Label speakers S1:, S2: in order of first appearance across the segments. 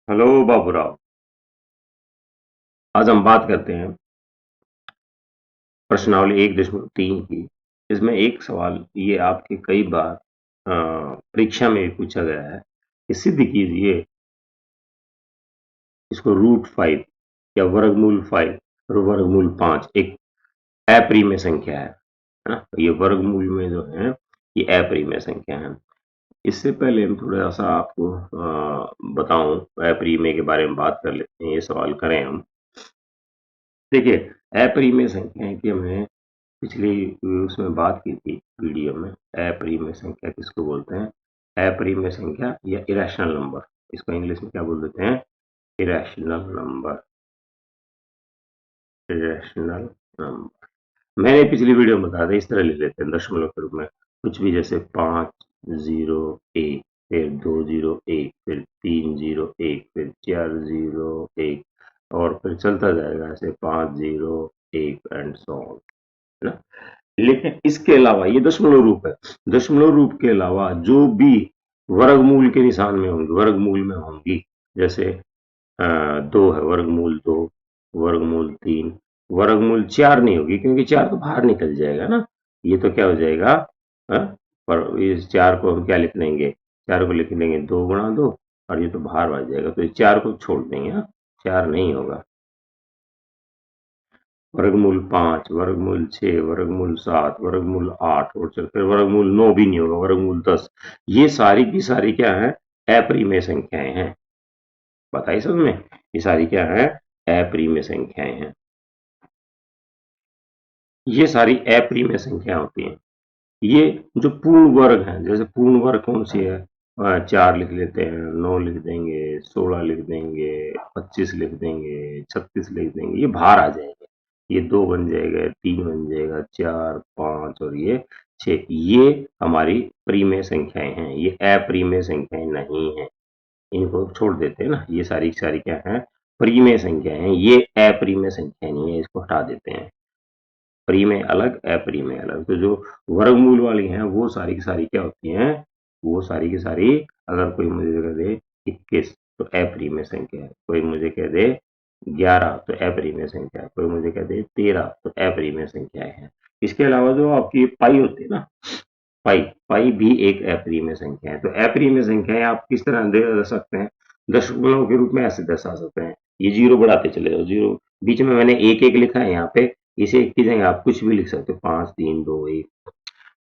S1: Hello Baburao. आज हम बात करते हैं प्रश्नावली 1.3 की। इसमें एक सवाल ये आपके कई बार परीक्षा में भी पूछा गया है कि सिद्ध कीजिए इसको √5 या वर्गमूल 5 और वर्गमूल 5 एक अप्रिमेय संख्या है ना। ये वर्गमूल में जो है ये अप्रिमेय संख्या है। इससे पहले हम थोड़ा सा आपको बताऊं अप्रिमेय के बारे में बात कर लेते हैं। ये सवाल करें हम। देखिए, अपरिमेय संख्याएं की हमने पिछली उसमें बात की थी वीडियो में। अपरिमेय संख्या किसको बोलते हैं? अपरिमेय संख्या या इरेशनल नंबर। इसको इंग्लिश में क्या बोल देते हैं? Irrational number. इरेशनल नंबर मैंने पिछली वीडियो में बताया था, इस तरह लिख लेते हैं दशमलव के रूप में। कुछ भी, जैसे 501, फिर 201, फिर 301, फिर 401, और फिर चलता जाएगा ऐसे 501 एंड सो ऑन, है ना। लेकिन इसके अलावा ये दशमलव रूप है। दशमलव रूप के अलावा जो भी वर्गमूल के निशान में होंगी, वर्गमूल में होंगी, जैसे 2 है, वर्गमूल 2, वर्गमूल 3, वर्गमूल 4 नहीं होगी, क्योंकि 4 तो बाहर निकल जाएगा ना। ये तो क्या हो जाएगा, हाँ? पर इस 4 को हम क्या लिख लेंगे? 4 को लिख लेंगे 2 × 2, और ये तो बाहर आ जाएगा, तो इस 4 को छोड़ देंगे। हाँ, 4 नहीं होगा। वर्गमूल 5, वर्गमूल 6, वर्गमूल 7, वर्गमूल 8, और फिर वर्गमूल 9 भी नहीं होगा, वर्गमूल 10। ये सारी की सारी क्या है? अपरिमेय संख्याएं हैं। बताइए समझ में, ये सारी क्या है? अपरिमेय संख्याएं हैं। ये सारी अपरिमेय संख्या होती हैं। ये जो पूर्ण वर्ग हैं, जैसे पूर्ण वर्ग कौन सी है? 4 लिख लेते हैं, 9 लिख देंगे, 16 लिख देंगे, 25 लिख देंगे, 36 लिख देंगे, ये बाहर आ जाएंगे। ये 2 बन जाएगा, 3 बन जाएगा, 4, 5 और ये 6। ये हमारी परिमेय संख्याएं हैं, ये अपरिमेय संख्याएं नहीं है। इनको छोड़ देते हैं ना। ये सारी की सारी क्या है? परिमेय संख्याएं हैं, ये अपरिमेय संख्या नहीं है, इसको हटा देते हैं। परिमेय अलग, अपरिमेय अलग। तो जो वर्गमूल वाली हैं वो सारी की सारी क्या होती हैं? वो सारी की सारी, अगर कोई मुझे कह दे 21 तो अपरिमेय संख्या है, कोई मुझे कह दे 11 तो अपरिमेय संख्या है, कोई मुझे कह दे 13 तो अपरिमेय संख्याएं हैं। इसके अलावा जो आपकी पाई होती है ना, पाई पाई भी एक अपरिमेय संख्या है। तो अपरिमेय संख्याएं आप किस तरह दे सकते हैं? दशमलव के रूप में ऐसे दर्शा सकते हैं। ये जीरो बढ़ाते चले जाओ, जीरो बीच में मैंने एक एक लिखा है यहाँ पे, इसे एक की जगह आप कुछ भी लिख सकते हो, 5, 3, 2, 1।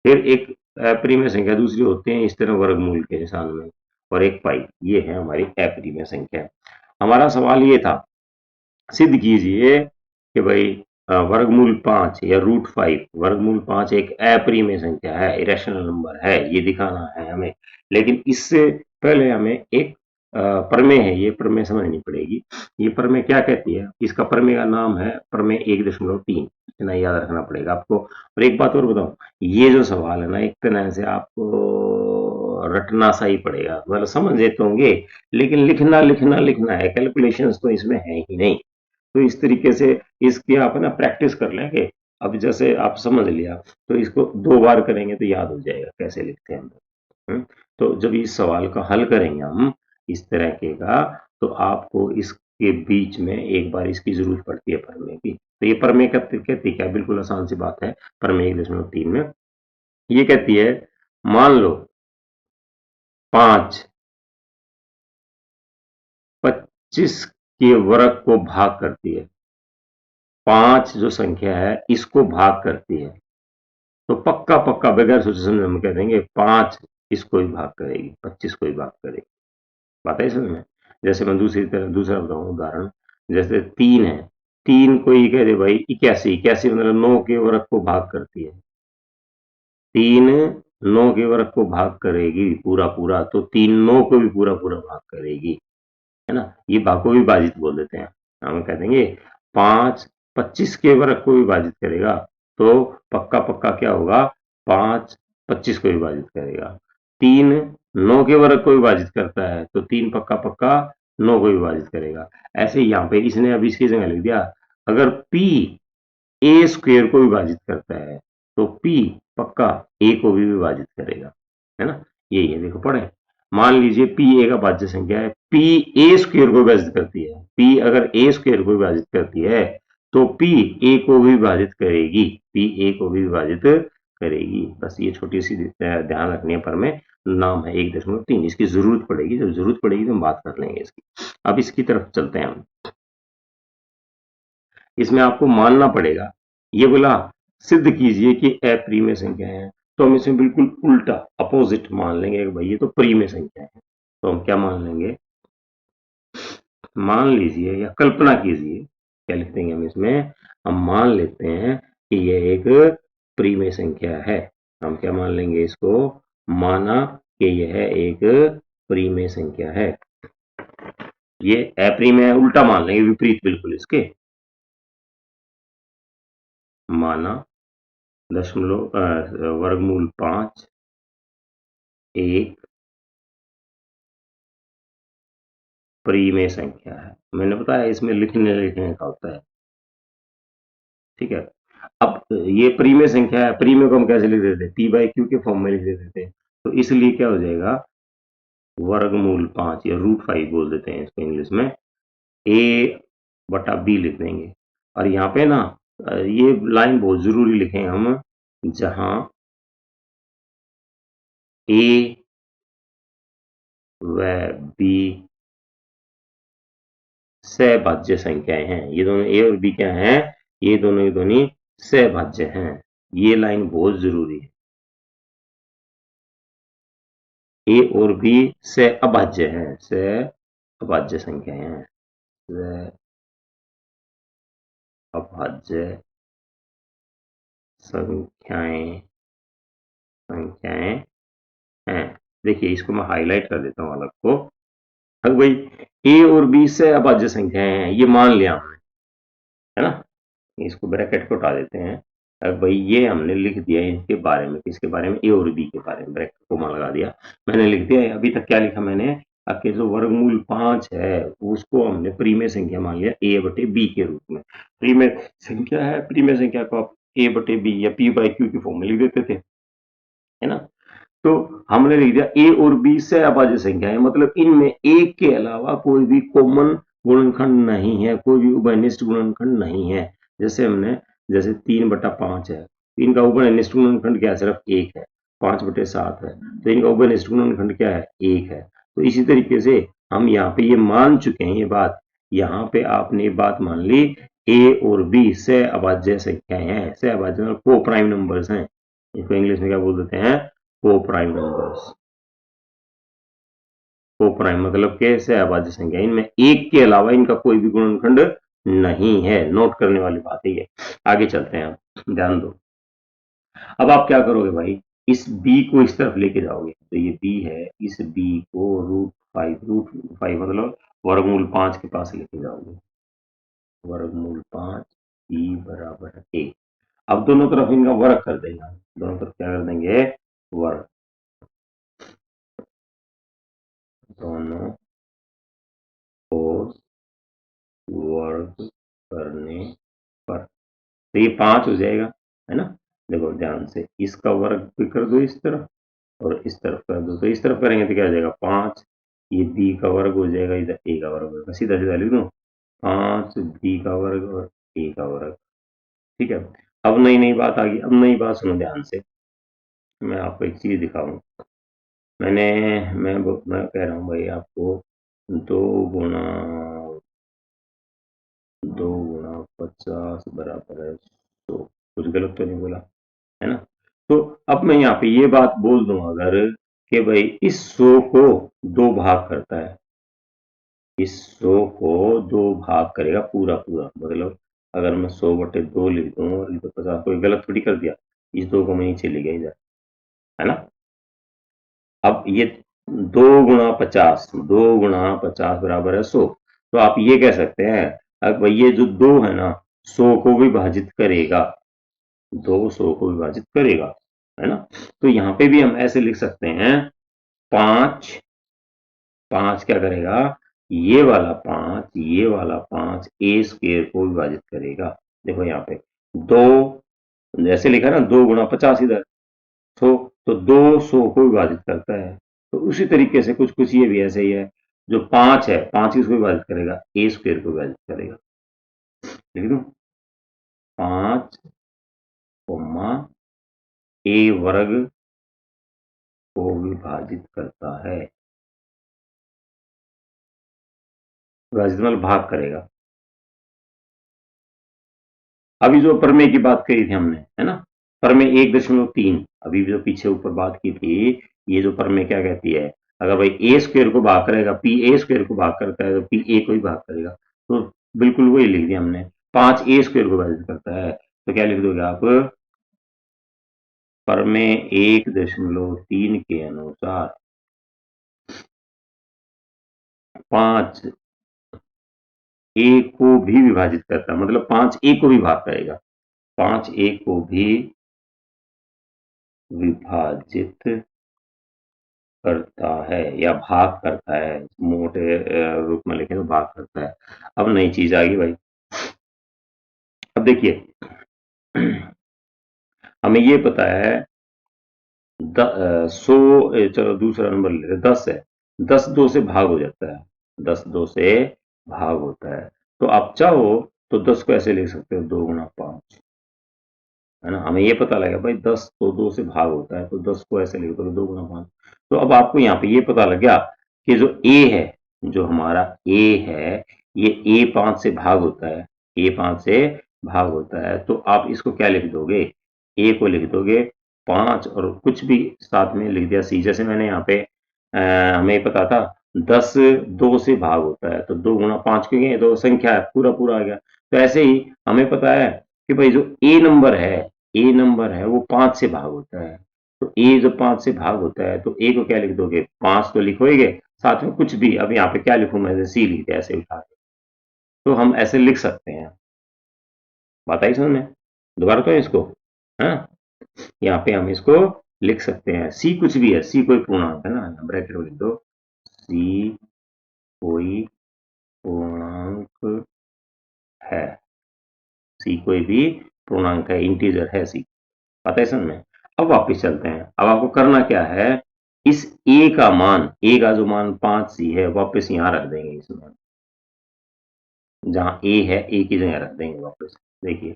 S1: फिर एक अपरिमेय संख्या दूसरी होती है इस तरह वर्गमूल के निशान में, और एक पाई। ये है हमारी अपरिमेय संख्या। हमारा सवाल ये था, सिद्ध कीजिए कि भाई वर्गमूल 5 या √5, वर्गमूल 5 एक अपरिमेय संख्या है, इरेशनल नंबर है, ये दिखाना है हमें। लेकिन इससे पहले हमें एक प्रमेय है, ये प्रमेय समझनी पड़ेगी। ये प्रमेय क्या कहती है? इसका प्रमेय का नाम है प्रमेय 1.3। इतना याद रखना पड़ेगा आपको। और एक बात और बताऊं, ये जो सवाल है ना, एक तरह से आपको रटना सा ही पड़ेगा, मतलब समझ लेते होंगे, लेकिन लिखना लिखना लिखना है, कैलकुलेशंस तो इसमें है ही नहीं। तो इस तरीके से इसकी आप ना प्रैक्टिस कर लेंगे। अब जैसे आप समझ लिया, तो इसको 2 बार करेंगे तो याद हो जाएगा कैसे लिखते हैं हम। तो जब इस सवाल का हल करेंगे हम इस तरह के का, तो आपको इसके बीच में एक बार इसकी जरूरत पड़ती है प्रमेय की। तो ये प्रमेय कहती क्या? बिल्कुल आसान सी बात है। प्रमेय 1.3 में ये कहती है, मान लो 5 25 के वर्ग को भाग करती है। 5 जो संख्या है इसको भाग करती है, तो पक्का पक्का बगैर सोचे समझे हम कह देंगे 5 इसको ही भाग करेगी, 25 को ही भाग करेगी। बात है समझ में? जैसे मैं दूसरी तरह दूसरा बताऊं उदाहरण, जैसे 3 है, 3 को ही कह दे भाई 81, 81 मतलब 9 के वर्ग को भाग करती है। 3 9 के वर्ग को भाग करेगी पूरा पूरा, तो 3 9 को भी पूरा पूरा भाग करेगी, है ना। ये भाग को विभाजित बोल देते हैं। हम कह देंगे 5 25 के वर्ग को विभाजित करेगा, तो पक्का पक्का क्या होगा? 5 25 को विभाजित करेगा। 3 9 के वर्ग को विभाजित करता है, तो 3 पक्का पक्का 9 को विभाजित करेगा। ऐसे यहाँ पे इसने अब इसकी जगह लिख दिया, अगर P a स्क्वेयर को विभाजित करता है, तो P पक्का a को भी विभाजित करेगा, है ना। यही है, देखो पढ़े। मान लीजिए पी ए का भाज्य संख्या है, पी ए स्क्वायर को विभाजित करती है, पी अगर ए स्क्वायर को विभाजित करती है तो पी ए को भी विभाजित करेगी, पी ए को भी विभाजित करेगी। बस ये छोटी सी ध्यान रखने पर में नाम है 1.3। इसकी जरूरत पड़ेगी, जब जरूरत पड़ेगी तो हम बात कर लेंगे इसकी। अब इसकी तरफ चलते हैं हम। इसमें आपको मानना पड़ेगा, ये बोला सिद्ध कीजिए कि अप्रिमेय संख्या है, तो हम इसमें बिल्कुल उल्टा अपोजिट मान लेंगे कि भाई ये तो प्रीमेय संख्या है। तो हम क्या मान लेंगे, मान लीजिए या कल्पना कीजिए, क्या लिख देंगे हम इसमें, हम मान लेते हैं कि यह एक प्रीमेय संख्या है। हम क्या मान लेंगे इसको, माना कि यह एक प्रीमेय संख्या है। ये अप्रीमेय उल्टा मान लेंगे, विपरीत बिल्कुल इसके। माना वर्गमूल 5 एक प्रीमेय संख्या है। मैंने बताया इसमें लिखने का होता है, ठीक है। अब ये प्रीमेय संख्या है, प्रीमेय को हम कैसे लिख देते हैं, पी बाई क्यू के फॉर्म में लिख देते हैं। तो इसलिए क्या हो जाएगा, वर्गमूल 5 या √5 बोल देते हैं इसको इंग्लिश में, ए बटा बी लिख देंगे। और यहाँ पे ना ये लाइन बहुत जरूरी लिखें हम, जहां ए व बी सहभाज्य संख्याएं हैं। ये दोनों ए और बी क्या हैं, ये दोनों सहभाज्य हैं। ये लाइन बहुत जरूरी है। ए और बी सह अभाज्य हैं, सह अभाज्य संख्याएं हैं, सह अभाज्य संख्याएं हैं। देखिए इसको मैं हाईलाइट कर देता हूं अलग को। अब भाई ए और बी सह अभाज्य संख्याएं हैं, ये मान लिया हमने, है ना। इसको ब्रैकेट को हटा देते हैं। अब भाई ये हमने लिख दिया इनके बारे में, किसके बारे में, ए और बी के बारे में, ब्रैकेट को लगा दिया, मैंने लिख दिया। अभी तक क्या लिखा मैंने, आपके जो वर्गमूल 5 है उसको हमने प्रीमेय संख्या मान लिया ए बटे बी के रूप में। प्रीमेय संख्या है, प्रीमेय संख्या को आप ए बटे बी या पी बाई क्यू की फॉर्म में लिख देते थे, है ना। तो हमने लिख दिया ए और बी सहअभाज्य संख्या है, मतलब इनमें एक के अलावा कोई भी कॉमन गुणनखंड नहीं है, कोई भी उभयनिष्ठ गुणनखंड नहीं है। जैसे 3/5 है, 3 का उभयनिष्ठ गुणनखंड क्या है, सिर्फ 1 है। 5/7 है, तो इनका उभयनिष्ठ गुणनखंड क्या है, 1 है। तो इसी तरीके से हम यहाँ पे ये मान चुके हैं, ये बात यहाँ पे आपने ये बात मान ली, ए और बी सहअभाज्य संख्याएं हैं। सहअभाज्य को प्राइम नंबर्स हैं, इसको इंग्लिश में क्या बोल देते हैं, को प्राइम नंबर्स। को प्राइम मतलब के सहअभाज्य संख्या, इनमें एक के अलावा इनका कोई भी गुणनखंड नहीं है। नोट करने वाली बात है ये। आगे चलते हैं, आप ध्यान दो। अब आप क्या करोगे भाई, इस b को इस तरफ लेके जाओगे, तो ये b है, इस b को √5 मतलब वर्गमूल 5 के पास लेके जाओगे। वर्गमूल 5 b बराबर है a। अब दोनों तरफ इनका वर्ग कर देंगे, दोनों तरफ क्या कर देंगे, वर्ग। दोनों को वर्ग करने पर तो ये 5 हो जाएगा, है ना। देखो ध्यान से, इसका वर्ग भी कर दो इस तरफ और इस तरफ कर दो, तो इस तरफ करेंगे तो क्या हो जाएगा 5, ये b का वर्ग हो जाएगा, इधर a का वर्ग होगा, सीधा सीधा लिख दो 5 b का वर्ग और a का वर्ग, ठीक है। अब नई नई बात आ गई, अब नई बात सुनो ध्यान से, मैं आपको एक चीज दिखाऊं। मैं कह रहा हूँ भाई आपको, 2 गुना 50 बराबर है 100, कुछ गलत तो नहीं बोला, है ना। तो अब मैं यहाँ पे ये बात बोल दूं अगर, कि भाई इस 100 को 2 भाग करता है, इस 100 को 2 भाग करेगा पूरा पूरा, मतलब अगर मैं 100/2 लिख दूं और इधर 50, कोई गलत थोड़ी कर दिया, इस 2 को मैं नीचे ले गया इधर, है ना। अब ये 2 गुना 50, 2 गुना 50 बराबर है 100। तो आप ये कह सकते हैं, अब ये जो 2 है ना, 100 को विभाजित करेगा, 200 को विभाजित करेगा, है ना। तो यहाँ पे भी हम ऐसे लिख सकते हैं, 5 5 क्या करेगा, ये वाला 5 ए स्क्वेयर को विभाजित करेगा। देखो यहाँ पे 2, जैसे लिखा ना 2 गुना 50 इधर 100, तो 200 को विभाजित करता है, तो उसी तरीके से कुछ कुछ ये भी ऐसे ही है, जो 5 है 5 किसको विभाजित करेगा, ए स्क्वायर को विभाजित करेगा। लिख दो 5 ए वर्ग को विभाजित करता है, विभाजित मतलब भाग करेगा। अभी जो प्रमेय की बात करी थी हमने, है ना, प्रमेय 1.3, अभी जो पीछे ऊपर बात की थी, ये जो प्रमेय क्या कहती है, अगर भाई ए स्क्वायर को भाग करेगा, पी ए स्क्वायर को भाग करता है तो पी ए को ही भाग करेगा, तो बिल्कुल वही लिख दिया हमने, 5 ए स्क्वायर को विभाजित करता है, तो क्या लिख दोगे आप, प्रमेय 1.3 के अनुसार 5 ए को भी विभाजित करता है, मतलब 5 ए को भी भाग करेगा, 5 ए को भी विभाजित करता है या भाग करता है, मोटे रूप में लिखे तो भाग करता है। अब नई चीज आ गई भाई, अब देखिए हमें ये पता है 100, चलो दूसरा नंबर ले 10 है, 10 2 से भाग हो जाता है, 10 2 से भाग होता है, तो आप चाहो तो 10 को ऐसे लिख सकते हो 2 गुना 5, है ना, हमें ये पता लगा भाई 10 तो 2 से भाग होता है, तो 10 को ऐसे लिख दो 2 गुना 5, तो अब आपको यहाँ पे ये पता लग गया कि जो ए है, जो हमारा ए है, ये ए 5 से भाग होता है, ए 5 से भाग होता है, तो आप इसको क्या लिख दोगे, ए को लिख दोगे 5 और कुछ भी साथ में लिख दिया सी, जैसे मैंने यहाँ पे हमें पता था 10 2 से भाग होता है, तो 2 गुना 5 क्योंकि तो संख्या है, पूरा पूरा आ गया, तो ऐसे ही हमें पता है कि भाई जो ए नंबर है वो 5 से भाग होता है, तो ए जब 5 से भाग होता है तो ए को क्या लिख दोगे, 5 तो लिखोगे, साथ में कुछ भी, अब यहाँ पे क्या लिखूं मैं, सी लिख दिया ऐसे उठा के, तो हम ऐसे लिख सकते हैं, बात आई समझ में, दोबारा तो इसको, हाँ, यहाँ पे हम इसको लिख सकते हैं, सी कुछ भी है, सी कोई पूर्णांक है ना, ब्रैकेट में लिख दो, सी कोई पूर्णांक है, सी कोई भी पूर्णांक है, इंटीजर है सी, पता है समझ में। अब वापिस चलते हैं, अब आपको करना क्या है, इस ए का मान, ए का जो मान 5 सी है वापस यहां रख देंगे, इसमें जहां ए है ए की जगह रख देंगे वापस, देखिए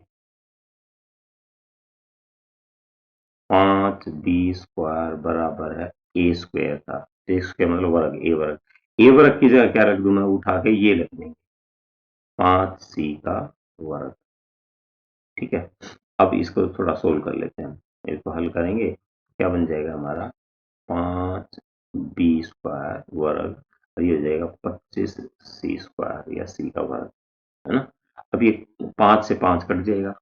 S1: 5 बी स्क्वायर बराबर है ए स्क्वायर का, ए स्क्वायर मतलब वर्ग, ए वर्ग की जगह क्या रख दूं मैं, उठा के ये रख देंगे 5 सी का वर्ग, ठीक है। अब इसको थोड़ा सोल्व कर लेते हैं, इसको हल करेंगे क्या बन जाएगा हमारा, 5 बी स्क्वायर वर्ग, और ये हो जाएगा 25 सी स्क्वायर या सी का वर्ग, है ना। अब ये 5 से 5 कट जाएगा,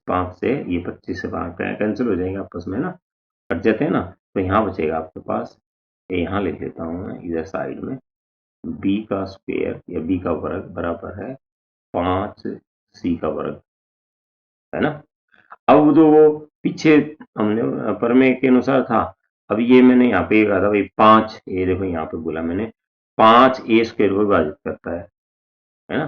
S1: 5 से ये 25 से 5 कैंसिल हो जाएंगे आपस में ना, कट जाते हैं ना, तो यहाँ बचेगा आपके पास, यहाँ लिख लेता हूँ मैं इधर साइड में, बी का स्क्वायर या बी का वर्ग बराबर है 5 सी का वर्ग, है ना। अब जो वो पीछे हमने प्रमेय के अनुसार था, अब ये मैंने यहाँ पे कहा था भाई 5, ये देखो यहाँ पे बोला मैंने 5 ए स्क्वायर को विभाजित करता है ना,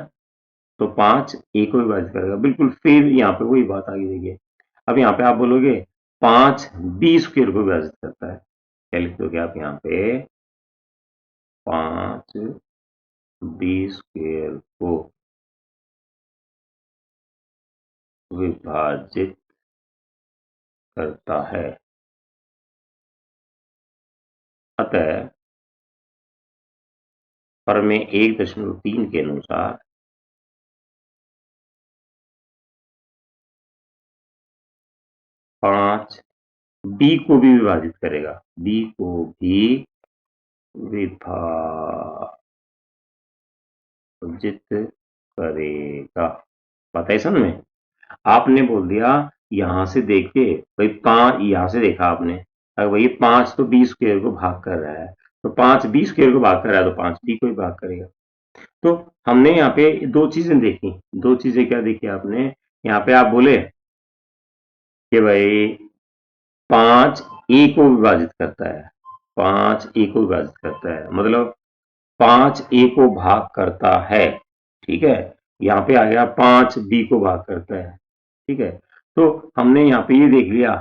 S1: तो 5 ए को विभाजित करेगा, बिल्कुल फिर यहाँ पे वही बात आ गई, देखिए अब यहाँ पे आप बोलोगे 5 बी स्क्वायर को विभाजित करता है, क्या लिख दोगे आप यहाँ पे, 5 बी स्क्वायर को विभाजित करता है, अतः प्रमेय 1.3 के अनुसार 5 बी को भी विभाजित करेगा, बी को भी विभाजित करेगा, पता है समझ में। आपने बोल दिया यहां से देख के भाई 5, यहां से देखा आपने, अगर भाई 5 तो बी स्क्वायर को भाग कर रहा है, तो 5 बी स्क्वायर को भाग कर रहा है, तो 5 बी को भी भाग करेगा, तो हमने यहाँ पे दो चीजें देखी, दो चीजें क्या देखी आपने, यहाँ पे आप बोले कि भाई 5 ए को विभाजित करता है, 5 ए को विभाजित करता है मतलब 5 ए को भाग करता है, ठीक है, यहाँ पे आ गया 5 बी को भाग करता है, ठीक है, तो हमने यहाँ पे ये देख लिया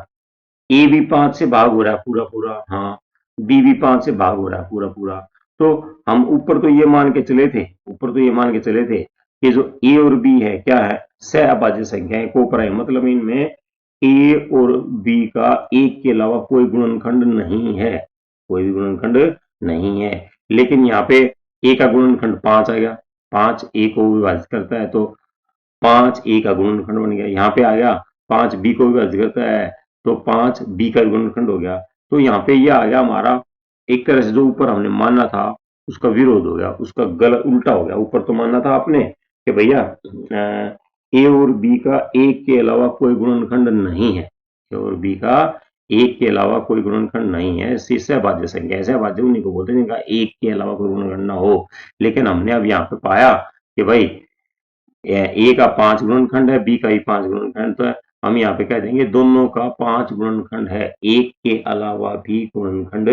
S1: ए भी 5 से भाग हो रहा है पूरा पूरा, हाँ, बी भी 5 से भाग हो रहा है पूरा पूरा। तो हम ऊपर तो ये मान के चले थे, ऊपर तो ये मान के चले थे कि जो ए और बी है क्या है, सहअभाज्य संख्या है, कोपराई, मतलब इनमें ए और बी का एक के अलावा कोई गुणनखंड नहीं है, कोई भी गुणनखंड नहीं है। लेकिन यहाँ पे ए का गुणनखंड 5 आ गया, 5 ए को विभाजित करता है, तो 5 ए का गुणनखंड बन गया। यहाँ पे आ गया 5 बी को विभाजित करता है, तो 5 बी का गुणनखंड हो गया। तो यहाँ पे ये आ गया हमारा, एक तरह से जो ऊपर हमने माना था उसका विरोध हो गया, उसका गलत उल्टा हो गया। ऊपर तो माना था आपने कि भैया ए और बी का एक के अलावा कोई गुणनखंड नहीं है, ए और बी का एक के अलावा कोई गुणनखंड नहीं है, सहभाज्य संख्या, सहभाज्य उन्हीं को बोलते हैं जिनका एक के अलावा कोई गुणनखंड ना हो। लेकिन हमने अब यहाँ पे पाया कि भाई ए का 5 गुणनखंड है, बी का भी 5 गुणनखंड, तो हम यहाँ पे कह देंगे दोनों का 5 गुणनखंड है, एक के अलावा भी गुणनखंड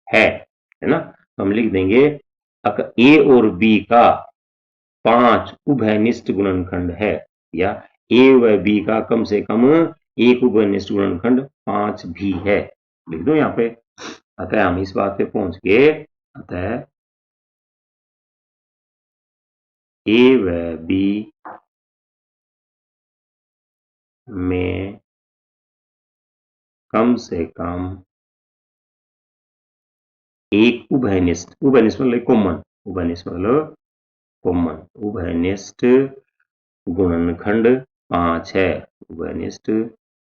S1: है ना। तो हम लिख देंगे ए और बी का 5 उभयनिष्ठ गुणनखंड है, या ए व बी का कम से कम एक उभयनिष्ठ गुणनखंड 5 भी है, लिख दो यहाँ पे। अतः हम इस बात पे पहुंच गए, अतः ए व बी में कम से कम एक उभयनिष्ठ, उभयनिष्ठ मतलब कॉमन, उभयनिष्ठ मतलब कॉमन, उभयनिष्ठ गुणनखंड 5 है, उभयनिष्ठ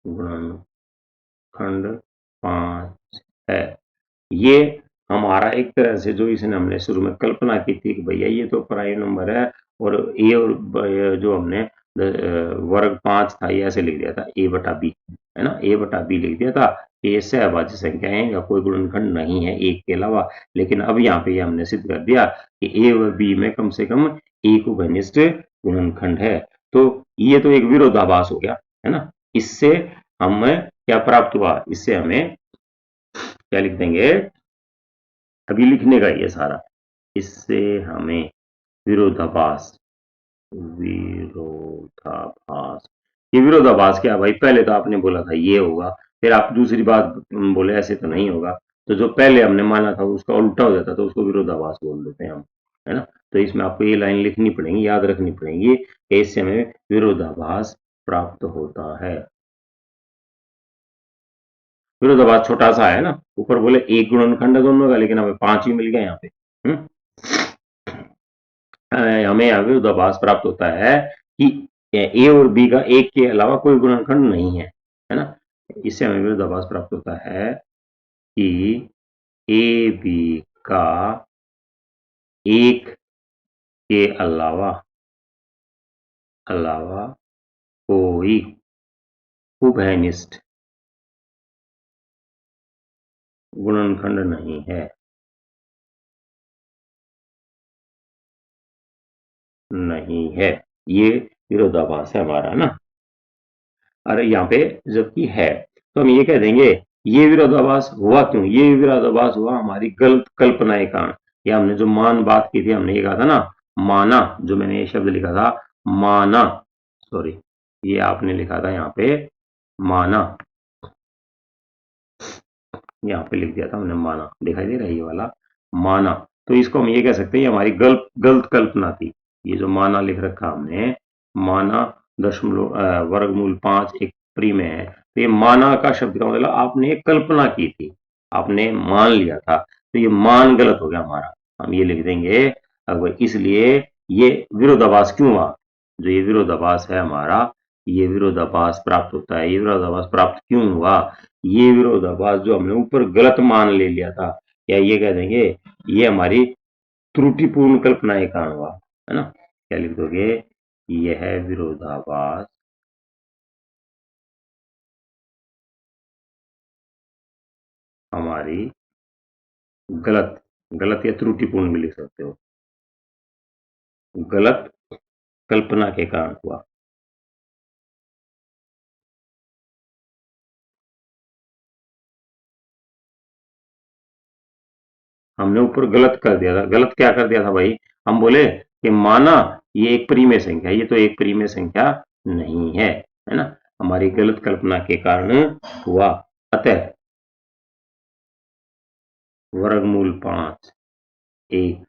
S1: गुणनखंड 5 है। ये हमारा एक तरह से जो इसने हमने शुरू में कल्पना की थी कि भैया ये तो प्राइम नंबर है, और ए और जो हमने वर्ग 5 था ये ऐसे लिख दिया था ए बटा बी, है ना, ए बटा बी लिख दिया था। ए सहअभाज्य संख्याएं या कोई गुणनखंड नहीं है एक के अलावा। लेकिन अब यहाँ पे ये हमने सिद्ध कर दिया कि ए व बी में कम से कम एक उभयनिष्ठ गुणनखंड है। तो ये तो एक विरोधाभास हो गया, है ना। इससे हमें क्या प्राप्त हुआ, इससे हमें क्या लिख देंगे, अभी लिखने का ये सारा, इससे हमें विरोधाभास, विरोधाभास, ये विरोधाभास क्या भाई, पहले तो आपने बोला था ये होगा, फिर आप दूसरी बात बोले ऐसे तो नहीं होगा, तो जो पहले हमने माना था उसका उल्टा हो जाता, तो उसको विरोधाभास बोल देते हैं हम, है ना। तो इसमें आपको ये लाइन लिखनी पड़ेगी, याद रखनी पड़ेगी कि इससे हमें विरोधाभास प्राप्त होता है। विरोधाभास छोटा सा है ना, ऊपर बोले एक गुणनखंड है दोनों का, लेकिन हमें 5 ही मिल गया यहाँ पे। हमें यहाँ विरोधाभास प्राप्त होता है कि ए और बी का एक के अलावा कोई गुणनखंड नहीं है ना। इससे हमें विरोधाभास प्राप्त होता है कि ए बी का एक के अलावा कोई उभयनिष्ठ गुणनखंड नहीं है, नहीं है। ये विरोधाभास है हमारा ना। अरे यहाँ पे जबकि है, तो हम ये कह देंगे ये विरोधाभास हुआ क्यों, ये विरोधाभास हुआ हमारी गलत कल्पना के कारण। या हमने जो मान बात की थी, हमने ये कहा था ना, माना, जो मैंने ये शब्द लिखा था माना, सॉरी ये आपने लिखा था यहाँ पे माना, यहाँ पे लिख दिया था हमने माना, दिखाई दे रहा है ये वाला माना। तो इसको हम ये कह सकते हैं ये हमारी गलत गलत कल्पना थी। ये जो माना लिख रखा हमने, माना दशमलव वर्गमूल 5 एक प्री में है, तो ये माना का शब्द का मतलब आपने एक कल्पना की थी, आपने मान लिया था, तो ये मान गलत हो गया हमारा, हम ये लिख देंगे। अब इसलिए ये विरोधाभास क्यों हुआ, जो ये विरोधाभास है हमारा, ये विरोधाभास प्राप्त होता है, ये विरोधाभास प्राप्त क्यों हुआ, ये विरोधाभास जो हमने ऊपर गलत मान ले लिया था, या ये कह देंगे ये हमारी त्रुटिपूर्ण कल्पना के कारण हुआ, है ना। क्या लिख दोगे, यह विरोधाभास हमारी गलत, गलत या त्रुटिपूर्ण भी लिख सकते हो, गलत कल्पना के कारण हुआ। हमने ऊपर गलत कर दिया था, गलत क्या कर दिया था भाई, हम बोले कि माना ये एक परिमेय संख्या, ये तो एक परिमेय संख्या नहीं है ना, हमारी गलत कल्पना के कारण हुआ। अतः वर्गमूल 5 एक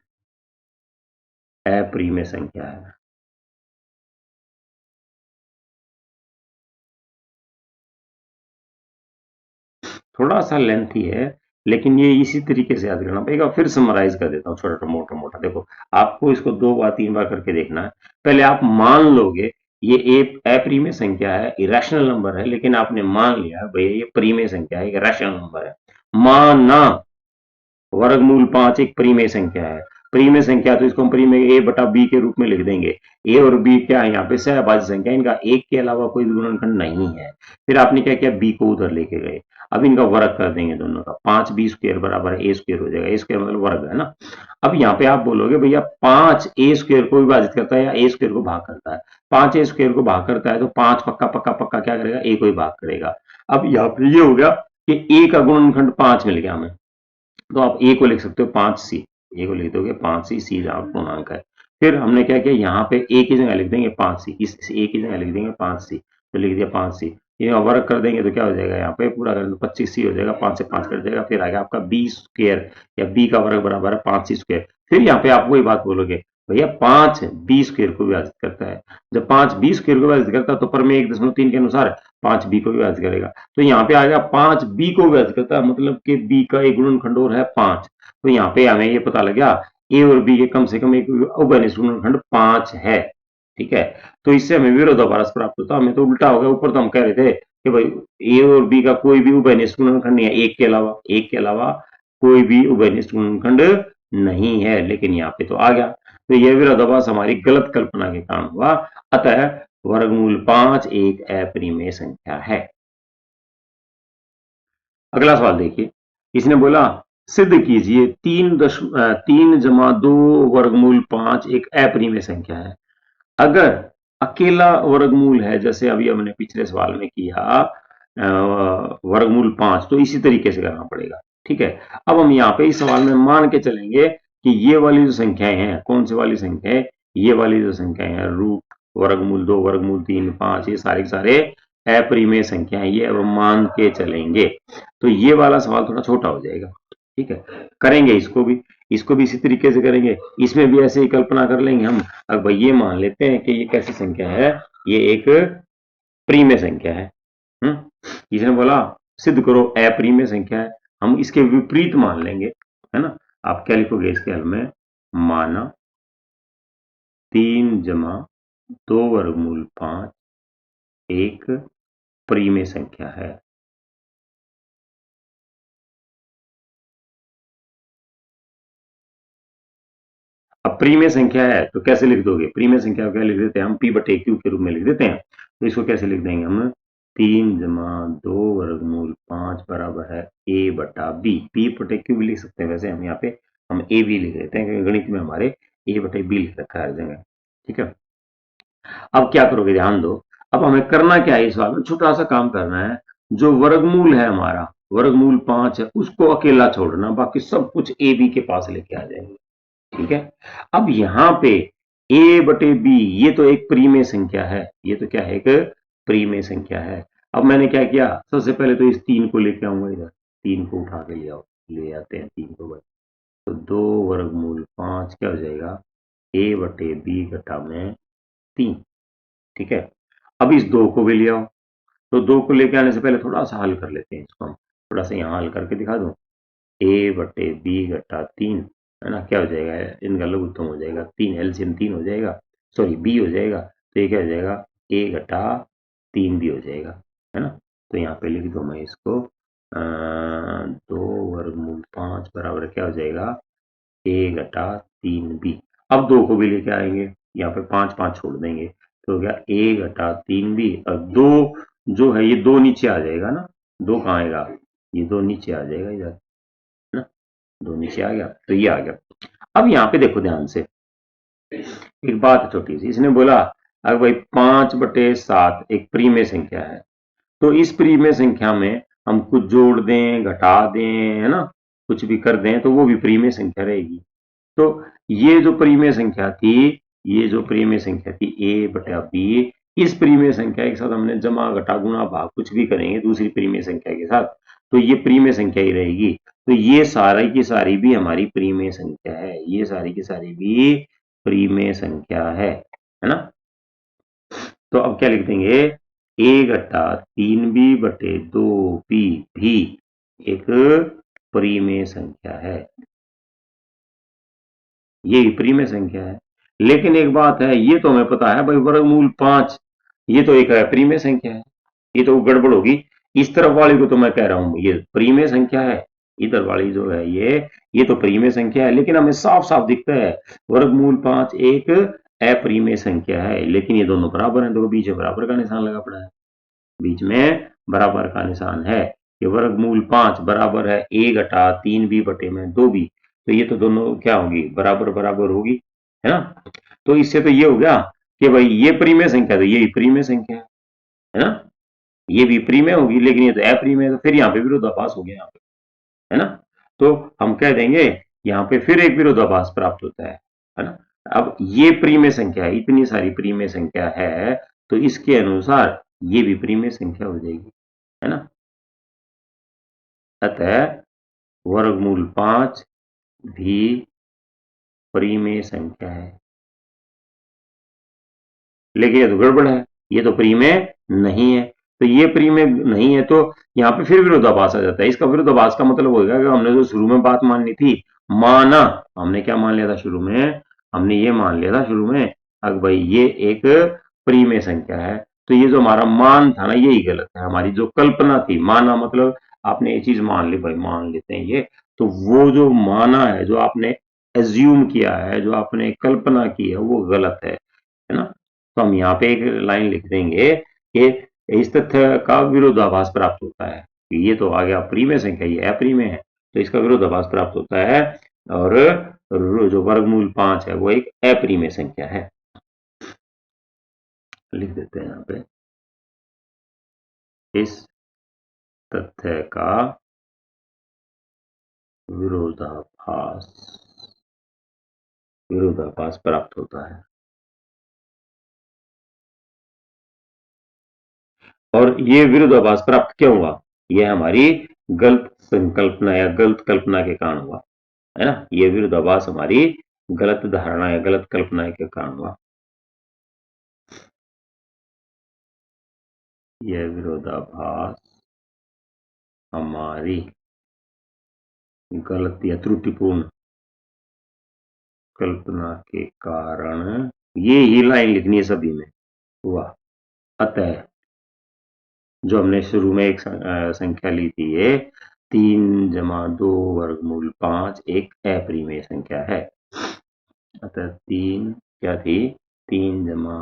S1: अप्रिमेय संख्या है। थोड़ा सा लेंथी है, लेकिन ये इसी तरीके से याद करना पड़ेगा। फिर समराइज कर देता हूँ छोटा मोटा मोटा। देखो, आपको इसको 2 बार 3 बार करके देखना है। पहले आप मान लोगे ये एक अप्रिमेय संख्या है, इरेशनल नंबर है, लेकिन आपने मान लिया भैया ये परिमेय संख्या है, एक रैशनल नंबर है। माना वर्गमूल 5 एक परिमेय संख्या है। परिमेय संख्या तो इसको हम परिमेय a बटा b के रूप में लिख देंगे। a और b क्या है, यहाँ पे सहभाज्य संख्या, इनका एक के अलावा कोई गुणनखंड नहीं है। फिर आपने क्या किया, b को उधर लेके गए। अब इनका वर्ग कर देंगे दोनों का। 5b स्क्वायर बराबर है a स्क्वायर हो जाएगा। a स्क्वायर मतलब वर्ग है ना। अब यहाँ पे आप बोलोगे भैया 5 a स्क्वायर को विभाजित करता है या a स्क्वायर को भाग करता है। 5 a स्क्वायर को भाग करता है तो 5 पक्का पक्का पक्का क्या करेगा, a को ही भाग करेगा। अब यहाँ पे ये हो गया कि a का गुणनखंड 5 मिल गया हमें, तो आप ए को लिख सकते हो 5c। ए को लिख दोगे 5c, सी जहां पूर्णांक है। फिर हमने क्या किया, यहाँ पे ए की जगह लिख देंगे 5c, इस ए की जगह लिख देंगे 5c, तो लिख दिया 5c। ये वर्क कर देंगे तो क्या हो जाएगा, यहाँ पे पूरा करें तो 25c हो जाएगा, 5 से 5 कट जाएगा। फिर आ गया आपका बी स्क्वायर, या बी का वर्ग बराबर है 5c स्क्वायर। फिर यहाँ पे आप वही बात बोलोगे भैया 5 बी स्क्वायर को विभाजित करता है। जब 5 बी स्क्वायर को विभाजित करता है तो पर में 1.3 के अनुसार 5 बी को विभाजित करेगा। तो यहाँ पे आ गया 5 बी को विभाजित करता है, मतलब कि बी का एक गुणनखंड और है 5। तो यहाँ पे हमें ये पता लग गया ए और बी के कम से कम एक उभयनिष्ठ गुणनखंड 5 है। ठीक है, तो इससे हमें विरोधाभास प्राप्त होता। हमें तो उल्टा हो गया, ऊपर तो हम कह रहे थे कि भाई ए और बी का कोई भी उभयनिष्ठ गुणनखंड नहीं है, एक के अलावा कोई भी उभयनिष्ठ गुणनखंड नहीं है, लेकिन यहाँ पे तो आ गया। तो यह विरोधाभास हमारी गलत कल्पना के कारण हुआ। अतः वर्गमूल 5 एक अपरिमेय संख्या है। अगला सवाल देखिए, इसने बोला सिद्ध कीजिए 3 जमा 2 वर्गमूल 5 एक अपरिमेय संख्या है। अगर अकेला वर्गमूल है, जैसे अभी हमने पिछले सवाल में किया वर्गमूल 5, तो इसी तरीके से करना पड़ेगा। ठीक है, अब हम यहाँ पे इस सवाल में मान के चलेंगे कि ये वाली जो संख्याएं हैं, कौन सी वाली संख्या है, ये वाली जो संख्याएं हैं रूट वर्गमूल 2 वर्गमूल 3 5, ये सारे के सारे अपरिमेय संख्याएं, ये अब हम मान के चलेंगे। तो ये वाला सवाल थोड़ा छोटा हो जाएगा। ठीक है, करेंगे इसको भी इसी तरीके से करेंगे। इसमें भी ऐसे ही कल्पना कर लेंगे हम। अब भाई ये मान लेते हैं कि ये कैसी संख्या है, ये एक प्रीमेय संख्या है। इसने बोला सिद्ध करो अप्रीमेय संख्या है, हम इसके विपरीत मान लेंगे, है ना। आप क्या लिखोगे इसके हल में, माना 3 जमा 2 वर्गमूल 5 एक प्रीमेय संख्या है। अब प्रीमेय संख्या है तो कैसे लिख दोगे, प्रीमेय संख्या को क्या लिख देते हैं हम, पी बटे क्यू के रूप में लिख देते हैं। तो इसको कैसे लिख देंगे हम, 3 जमा 2 वर्गमूल 5 बराबर है ए बटा बी। पी बटे क्यू भी लिख सकते हैं, वैसे हम यहाँ पे हम ए बी लिख देते हैं क्योंकि गणित में हमारे ए बटे बी लिख रखा है जगह। ठीक है, अब क्या करोगे, ध्यान दो। अब हमें करना क्या है, इस बार में छोटा सा काम करना है। जो वर्गमूल है हमारा, वर्गमूल 5 है, उसको अकेला छोड़ना, बाकी सब कुछ ए बी के पास लेके आ जाएंगे। ठीक है, अब यहाँ पे a बटे बी, ये तो एक प्रीमेय संख्या है, ये तो क्या है, एक प्रीमेय संख्या है। अब मैंने क्या किया, सबसे पहले तो इस 3 को लेके आऊंगा इधर, 3 को उठा के ले आते हैं 3 को भाई। तो 2 वर्गमूल 5 क्या हो जाएगा, a बटे बी घटा में 3। ठीक है, अब इस 2 को भी ले आओ। तो 2 को लेके आने से पहले थोड़ा सा हल कर लेते हैं इसको हम, थोड़ा सा यहाँ हल करके दिखा दूं। ए बटे बी घटा 3, है ना, क्या हो जाएगा, इनका लघुत्तम हो जाएगा 3, एलसीएम 3 हो जाएगा, सॉरी बी हो जाएगा। तो ये क्या हो जाएगा, ए घटा 3 भी हो जाएगा, है ना। तो यहाँ पे लिख दो मैं इसको 2 वर्गमूल 5 बराबर क्या हो जाएगा, ए घटा 3 बी। अब 2 को भी लेके आएंगे, यहाँ पे 5 5 छोड़ देंगे, तो हो गया ए घटा 3 बी। अब 2 जो है ये 2 नीचे आ जाएगा ना, 2 कहाँ आएगा, ये 2 नीचे आ जाएगा इधर, है ना, 2 नीचे आ गया, तो ये आ गया। अब यहाँ पे देखो ध्यान से, एक बात छोटी सी, इसने बोला अगर भाई 5/7 एक प्रीमेय संख्या है, तो इस प्रीमेय संख्या में हम कुछ जोड़ दें घटा दें, है ना, कुछ भी कर दें तो वो भी प्रीमेय संख्या रहेगी। तो ये जो प्रीमेय संख्या थी, ये जो प्रीमेय संख्या थी a बटा b, इस प्रीमेय संख्या के साथ हमने जमा घटा गुणा भाग कुछ भी करेंगे दूसरी प्रीमेय संख्या के साथ, तो ये प्रीमेय संख्या ही रहेगी। तो ये सारी की सारी भी हमारी परिमेय संख्या है, ये सारी की सारी भी परिमेय संख्या है ना। तो अब क्या लिख देंगे, a घटा 3b बटे 2b भी एक परिमेय संख्या है, ये परिमेय संख्या है। लेकिन एक बात है, ये तो हमें पता है भाई, वर्गमूल 5 ये तो एक परिमेय संख्या है, ये तो गड़बड़ होगी। इस तरफ वाली को तो मैं कह रहा हूं ये परिमेय संख्या है, इधर वाली जो है ये तो परिमेय संख्या है, लेकिन हमें साफ साफ दिखता है वर्गमूल 5 एक अपरिमेय संख्या है, लेकिन ये दोनों बराबर हैं, तो बीच में बराबर का निशान लगा पड़ा है, बीच में बराबर का निशान है। ये वर्गमूल 5 बराबर है a घटा 3b बटे में 2b, तो ये तो दोनों क्या होगी, बराबर बराबर होगी, है ना। तो इससे तो ये हो गया कि भाई ये परिमेय संख्या, तो ये परिमेय संख्या है ना, ये भी परिमेय होगी, लेकिन ये तो अपरिमेय, तो फिर यहाँ पे विरोधाभास हो गया यहाँ पे, है ना। तो हम कह देंगे यहाँ पे फिर एक विरोधाभास प्राप्त होता है ना। अब ये परिमेय संख्या है, इतनी सारी परिमेय संख्या है, तो इसके अनुसार ये भी परिमेय संख्या हो जाएगी, है ना। अतः वर्गमूल 5 भी परिमेय संख्या है, लेकिन ये तो गड़बड़ है, ये तो परिमेय नहीं है। तो ये परिमेय नहीं है, तो यहाँ पे फिर विरोधाभास आ जाता है। इसका विरोधाभास का मतलब होगा कि हमने जो शुरू में बात माननी थी, माना, हमने क्या मान लिया था शुरू में, हमने ये मान लिया था शुरू में, अब भाई ये एक परिमेय संख्या है, तो ये जो हमारा मान था ना, यही गलत है। हमारी जो कल्पना थी, माना मतलब आपने ये चीज मान ली, भाई मान लेते हैं ये, तो वो जो माना है, जो आपने एज्यूम किया है, जो आपने कल्पना की है, वो गलत है ना। तो हम यहाँ पे एक लाइन लिख देंगे कि इस तथ्य का विरोधाभास प्राप्त होता है कि ये तो आ गया परिमेय संख्या, ये अपरिमेय है, तो इसका विरोधाभास प्राप्त होता है, और जो वर्गमूल 5 है वो एक अपरिमेय संख्या है। लिख देते हैं यहाँ पे, इस तथ्य का विरोधाभास विरोधाभास प्राप्त होता है। और ये विरोधाभास प्राप्त क्यों हुआ, यह हमारी गलत संकल्पना या गलत कल्पना के कारण हुआ, है ना। ये विरोधाभास हमारी गलत धारणा या गलत कल्पना के कारण हुआ। यह विरोधाभास हमारी गलत या त्रुटिपूर्ण कल्पना के कारण, ये ही लाइन लिखनी है सभी में, हुआ। अतः जो हमने शुरू में एक संख्या ली थी, ये 3 जमा 2 वर्गमूल 5 एक अपरिमेय संख्या है। अतः 3 क्या थी, 3 जमा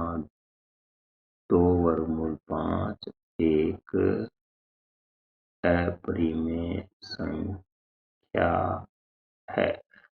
S1: 2 वर्गमूल 5 एक अपरिमेय संख्या है।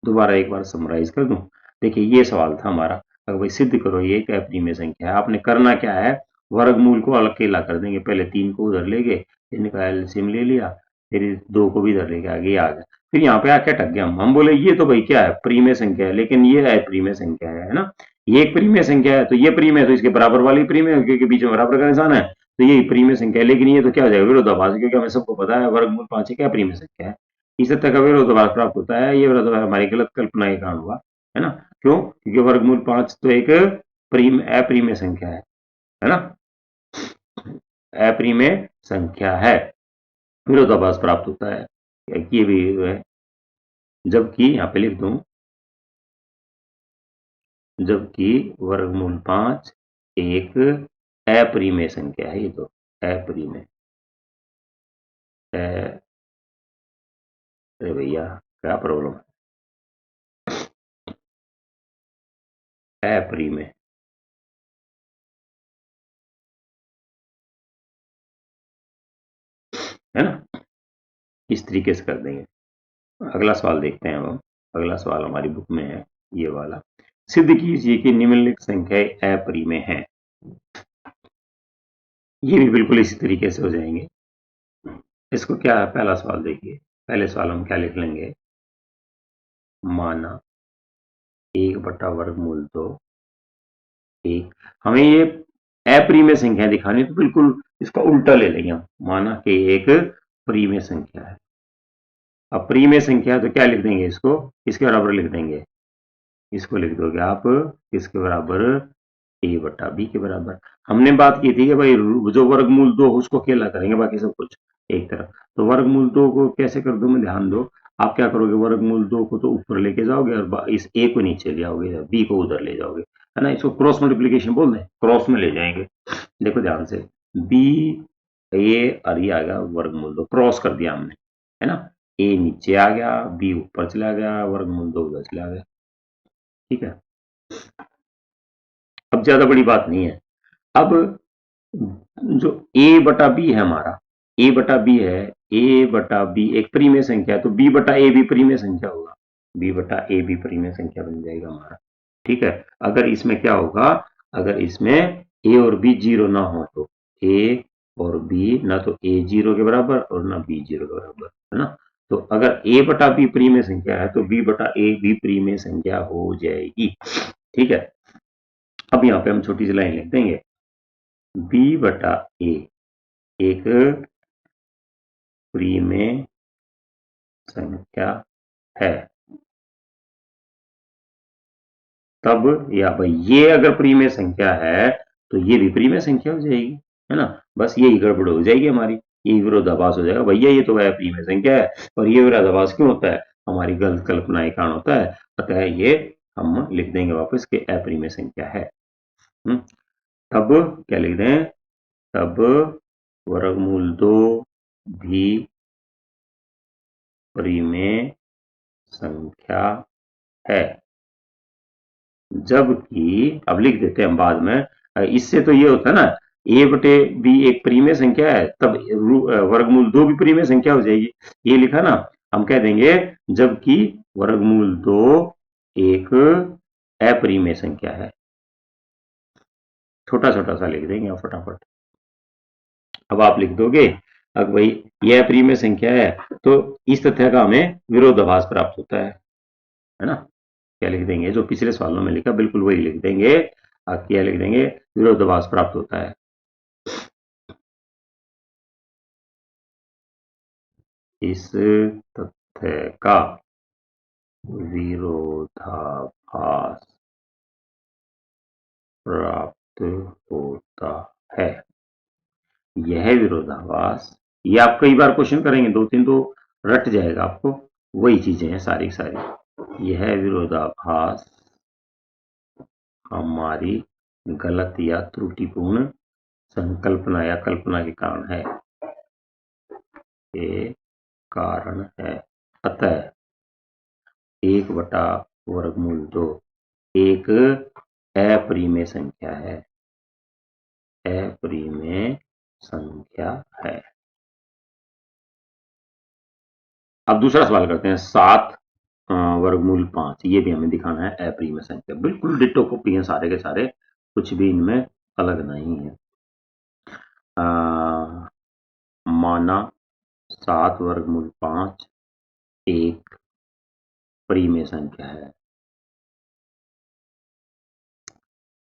S1: दोबारा एक बार समराइज कर दूं, देखिए ये सवाल था हमारा, अगर भाई सिद्ध करो ये एक अपरिमेय संख्या है। आपने करना क्या है, वर्गमूल को अकेला कर देंगे, पहले 3 को उधर ले गए, इनका एलसीएम ले लिया, फिर 2 को भी इधर लेके आगे आ गया, फिर यहाँ पे आके अटक गया। हम बोले ये तो भाई क्या है, परिमेय संख्या है, लेकिन ये अपरिमेय संख्या है ना। ये एक परिमेय संख्या है, तो ये परिमेय, तो इसके बराबर वाली परिमेय, क्योंकि बीच में बराबर का निशान है, तो ये परिमेय संख्या है। लेकिन ये तो क्या हो जाएगा, विरोधाभास, क्योंकि हमें सबको पता है वर्गमूल 5 क्या परिमेय संख्या है। इस सत्य का विरोधाभास प्राप्त होता है, ये विरोधाभास हमारी गलत कल्पना के कारण हुआ, है ना। क्यों, क्योंकि वर्गमूल 5 तो एक अपरिमेय संख्या है ना, अपरिमेय संख्या है, विरोधाभास प्राप्त होता है, ये भी है। जबकि यहाँ पे लिख दूं, जबकि वर्गमूल 5 एक अपरिमेय संख्या है, ये तो अपरिमेय, अरे भैया क्या प्रॉब्लम है, अपरिमेय, है ना। इस तरीके से कर देंगे। अगला सवाल देखते हैं हम। अगला सवाल हमारी बुक में है ये वाला, सिद्ध कीजिए कि निम्नलिखित संख्याएं अपरिमेय हैं। ये भी बिल्कुल इसी तरीके से हो जाएंगे। इसको क्या है, पहला सवाल देखिए, पहले सवाल हम क्या लिख लेंगे, माना 1/वर्गमूल 2 एक, हमें ये अपरिमेय संख्या दिखानी, तो बिल्कुल इसका उल्टा ले लेंगे हम, माना कि एक परिमेय संख्या है, अब प्रीमेय संख्या है तो क्या लिख देंगे, इसको किसके बराबर लिख देंगे, इसको लिख दोगे आप किसके बराबर, ए बटा बी के बराबर। हमने बात की थी कि भाई जो वर्गमूल 2 उसको अकेला करेंगे, बाकी सब कुछ एक तरफ। तो वर्गमूल 2 को कैसे कर दूं मैं, ध्यान दो। आप क्या करोगे, वर्गमूल 2 को तो ऊपर लेके जाओगे और इस ए को नीचे ले आओगे, बी को उधर ले जाओगे, है ना। इसको क्रॉस मल्टीप्लीकेशन बोल दें, क्रॉस में ले जाएंगे। देखो ध्यान से, बी ए और ये आ गया वर्गमूल 2, क्रॉस कर दिया हमने, है ना। ए नीचे आ गया, बी ऊपर चला गया, वर्गमूल 2 उधर चला गया, ठीक है। अब ज्यादा बड़ी बात नहीं है। अब जो ए बटा बी है हमारा, ए बटा बी है, ए बटा बी एक परिमेय संख्या है, तो बी बटा ए भी परिमेय संख्या होगा, बी बटा ए भी परिमेय संख्या बन जाएगा हमारा, ठीक है। अगर इसमें क्या होगा, अगर इसमें ए और बी जीरो ना हो तो ए और बी ना तो ए जीरो के बराबर और ना बी जीरो के बराबर, है ना। तो अगर ए बटा बी परिमेय संख्या है तो बी बटा ए भी परिमेय संख्या हो जाएगी, ठीक है। अब यहाँ पे हम छोटी सी लाइन लिख देंगे, बी बटा ए एक परिमेय संख्या है, तब या भाई ये अगर परिमेय संख्या है तो ये भी परिमेय संख्या हो जाएगी, है ना। बस यही गड़बड़ हो जाएगी हमारी, यही विरोधाभास हो जाएगा, भैया ये तो वह परिमेय संख्या है और ये विरोधाभास क्यों होता है, हमारी गलत कल्पना के कारण होता है, अतः ये हम लिख देंगे वापस के अपरिमेय संख्या है। तब क्या लिख दें, तब वर्गमूल 2 भी परिमेय संख्या है, जबकि अब लिख देते हैं हम बाद में, इससे तो ये होता है ना, ए बटे बी एक परिमेय संख्या है, तब वर्गमूल 2 भी परिमेय संख्या हो जाएगी, ये लिखा ना। हम कह देंगे जबकि वर्गमूल 2 एक अपरिमेय संख्या है, छोटा छोटा सा लिख देंगे आप फटाफट। अब आप लिख दोगे, अब भाई यह अपरिमेय संख्या है तो इस तथ्य का हमें विरोधाभास प्राप्त होता है ना। क्या लिख देंगे, जो पिछले सवालों में लिखा बिल्कुल वही लिख देंगे, क्या लिख देंगे, विरोधाभास प्राप्त होता है। इस तथ्य का विरोधाभास प्राप्त होता है। यह विरोधाभास, ये आप कई बार क्वेश्चन करेंगे, 2-3 तो रट जाएगा आपको, वही चीजें हैं सारी सारी। यह विरोधाभास हमारी गलत या त्रुटिपूर्ण संकल्पना या कल्पना के कारण है, के कारण है। अतः 1/√2 एक अपरिमेय संख्या है, अपरिमेय संख्या है। अब दूसरा सवाल करते हैं, 7/5, ये भी हमें दिखाना है अपरिमेय संख्या, बिल्कुल डिट्टो कॉपी है सारे के सारे, कुछ भी इनमें अलग नहीं है। माना 7/5 एक परिमेय संख्या है,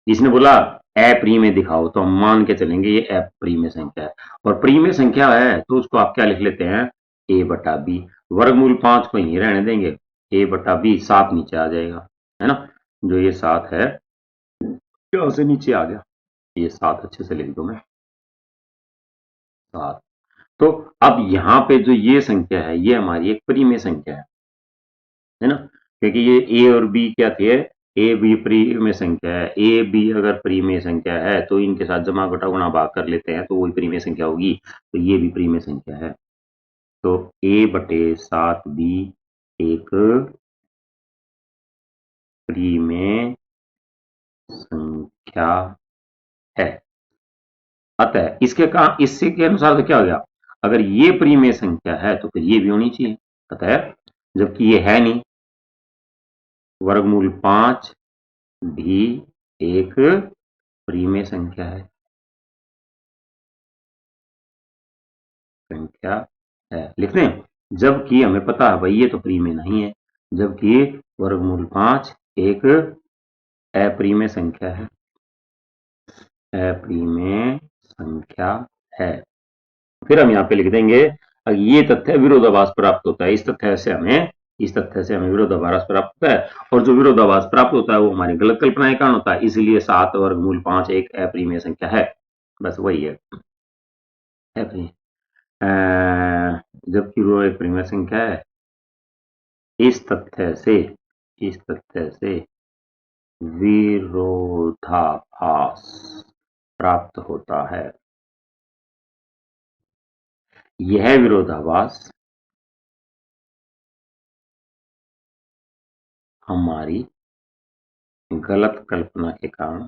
S1: इसने बोला अपरिमेय दिखाओ, तो हम मान के चलेंगे ये अपरिमेय संख्या है, और परिमेय संख्या है तो उसको आप क्या लिख लेते हैं, ए बटा बी। वर्गमूल 5 को यहीं रहने देंगे, ए बटा बी, 7 नीचे आ जाएगा, है ना। जो ये 7 है यहाँ से नीचे आ गया, ये 7 अच्छे से लिख दो मैं, 7। तो अब यहाँ पे जो ये संख्या है ये हमारी एक परिमेय संख्या है ना, क्योंकि ये ए और बी क्या थे, ए बी परिमेय संख्या है, ए बी अगर परिमेय संख्या है तो इनके साथ जमा घटा गुणा भाग कर लेते हैं तो वही परिमेय संख्या होगी, तो ये भी परिमेय संख्या है। तो ए बटे 7 बी एक परिमेय संख्या है। अतः इससे के अनुसार तो क्या हो गया, अगर ये परिमेय संख्या है तो फिर ये भी होनी चाहिए, अतः जबकि ये है नहीं, वर्गमूल 5 भी एक परिमेय संख्या है, लिख दें। जबकि हमें पता है भाई ये तो परिमेय नहीं है, जबकि वर्गमूल 5 एक अपरिमेय संख्या है, अपरिमेय संख्या है। फिर हम यहाँ पे लिख देंगे ये तथ्य विरोधाभास प्राप्त होता है। इस तथ्य से हमें विरोधाभास प्राप्त होता है, और जो विरोधाभास प्राप्त होता है वो हमारी गलत कल्पना के कारण होता है। इसलिए 7 वर्गमूल 5 एक अपरिमेय संख्या है। बस वही है जबकि वो एक परिमेय संख्या है। इस तथ्य से विरोधाभास प्राप्त होता है। यह विरोधाभास हमारी गलत कल्पना के कारण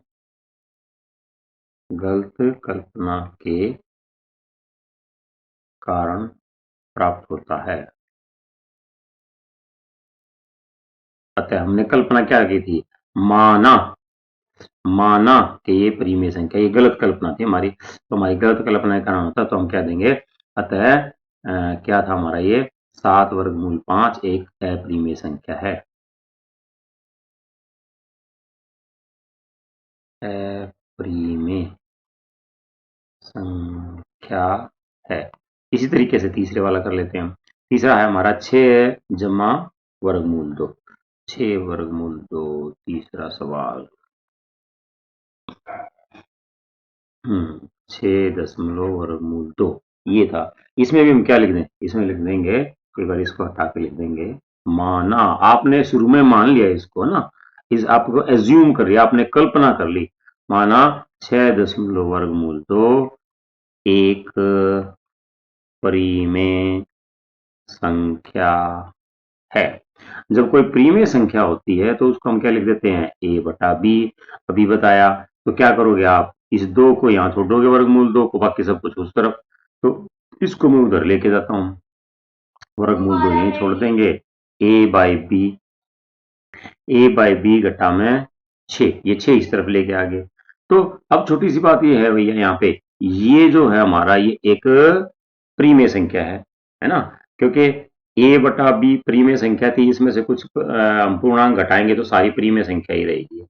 S1: प्राप्त होता है। अतः हमने कल्पना क्या की थी? माना कि ये परिमेय संख्या, ये गलत कल्पना थी हमारी। तो हमारी गलत कल्पना के कारण होता तो हम क्या देंगे? अतः क्या था हमारा? ये 7 वर्गमूल 5 एक अपरिमेय संख्या है। अपरिमेय संख्या है। इसी तरीके से तीसरे वाला कर लेते हैं हम। तीसरा है हमारा 6 जमा वर्गमूल 2। 6 वर्गमूल 2 तीसरा सवाल। 6 वर्गमूल 2 ये था। इसमें भी हम क्या लिख दें? इसमें लिख देंगे, एक बार इसको हटा के लिख देंगे, माना। आपने शुरू में मान लिया इसको ना, इस आपको एज्यूम कर लिया, आपने कल्पना कर ली। माना 6 वर्गमूल 2 एक परिमेय संख्या है। जब कोई परिमेय संख्या होती है तो उसको हम क्या लिख देते हैं? a बटा b। अभी बताया। तो क्या करोगे आप? इस 2 को यहां छोड़ोगे, वर्गमूल 2 को, बाकी सब कुछ उस तरफ। तो इसको मैं उधर लेके जाता हूं, वर्गमूल 2 यहीं छोड़ देंगे। a बाई b घटा में 6, ये 6 इस तरफ लेके आ गए। तो अब छोटी सी बात ये है भैया, यहाँ पे ये जो है हमारा, ये एक परिमेय संख्या है ना? क्योंकि a बटा b परिमेय संख्या थी, इसमें से कुछ पूर्णांक घटाएंगे तो सारी परिमेय संख्या ही रहेगी।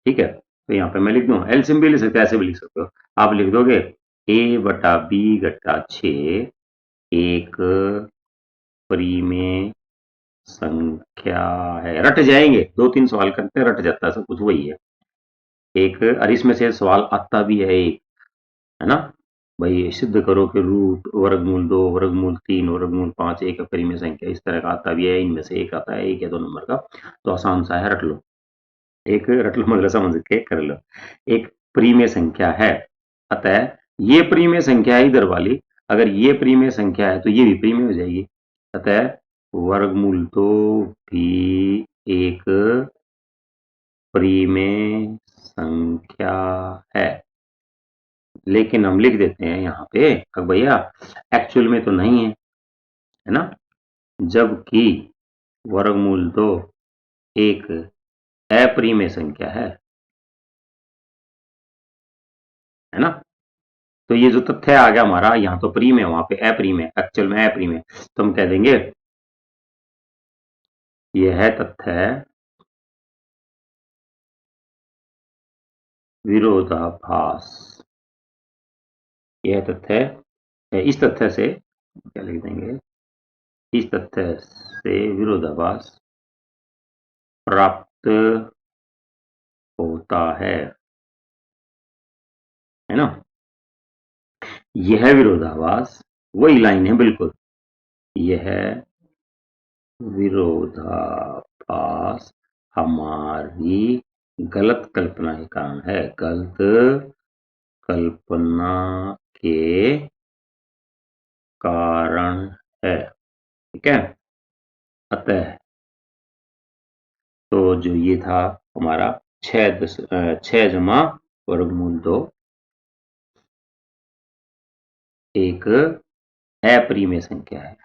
S1: ठीक है, तो यहाँ पे मैं लिख दूं, एलसीएम भी लिख सकते हो, ऐसे भी लिख सकते हो। आप लिख दोगे a बटा b घटा 6 एक परिमेय संख्या है। रट जाएंगे, 2-3 सवाल करते हैं, रट जाता है सब कुछ, वही है एक। और इसमें से सवाल आता भी है एक, है ना भाई? सिद्ध करो कि रूट वर्गमूल 2 वर्गमूल 3 वर्गमूल 5 एक परिमेय संख्या, इस तरह का आता भी है। इनमें से एक आता है, 1 या 2 नंबर का। तो आसान सा है, रट लो। एक रट लो मतलब समझ के कर लो। एक परिमेय संख्या है, अतः ये परिमेय संख्या है इधर वाली, अगर ये परिमेय संख्या है तो ये भी परिमेय हो जाएगी। अतः वर्गमूल 2 भी एक परिमेय संख्या है। लेकिन हम लिख देते हैं यहाँ पे भैया एक्चुअल में तो नहीं है ना? जबकि वर्गमूल 2 एक अपरिमेय संख्या है ना? तो ये जो तथ्य आ गया हमारा, यहाँ तो परिमेय, वहां पे अपरिमेय, एक्चुअल में अपरिमेय। तो हम कह देंगे यह तथ्य विरोधाभास। यह तथ्य, इस तथ्य से क्या लिख देंगे? इस तथ्य से विरोधाभास प्राप्त होता है ना? यह विरोधाभास, वही लाइन है बिल्कुल। यह विरोधाभास हमारी गलत कल्पना के कारण है। गलत कल्पना के कारण है। ठीक है, अतः तो जो ये था हमारा 6 जमा वर्गमूल 2 एक अपरिमेय संख्या है।